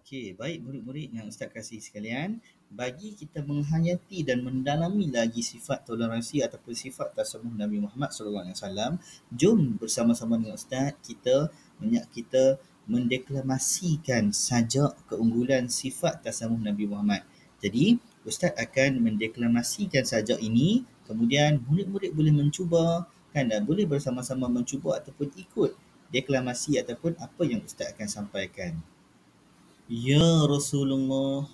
Okey, baik murid-murid yang Ustaz kasih sekalian, bagi kita menghayati dan mendalami lagi sifat toleransi ataupun sifat tasamuh Nabi Muhammad SAW, jom bersama-sama dengan Ustaz kita mendeklamasikan sajak keunggulan sifat tasamuh Nabi Muhammad. Jadi, Ustaz akan mendeklamasikan sajak ini, kemudian murid-murid boleh mencuba kan, dan boleh bersama-sama mencuba ataupun ikut deklamasi ataupun apa yang Ustaz akan sampaikan. Ya Rasulullah,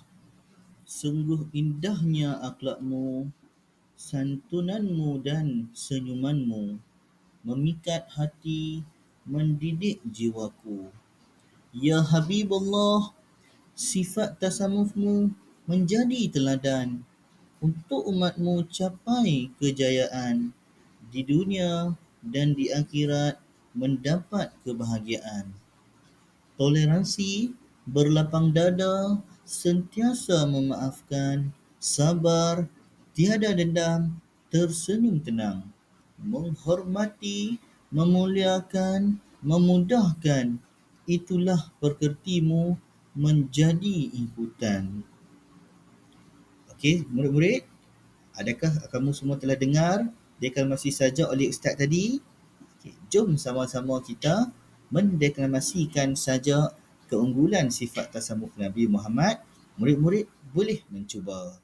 sungguh indahnya akhlakmu, santunanmu dan senyumanmu, memikat hati, mendidik jiwaku. Ya Habibullah, sifat tasamuhmu menjadi teladan untuk umatmu capai kejayaan di dunia dan di akhirat mendapat kebahagiaan. Toleransi, berlapang dada, sentiasa memaafkan, sabar, tiada dendam, tersenyum tenang, menghormati, memuliakan, memudahkan, itulah pekertimu menjadi ikutan. Okey, murid-murid, adakah kamu semua telah dengar deklamasi sajak oleh Ustaz tadi? Okay, jom sama-sama kita mendeklamasikan sajak keunggulan sifat tasamuh Nabi Muhammad. Murid-murid boleh mencuba.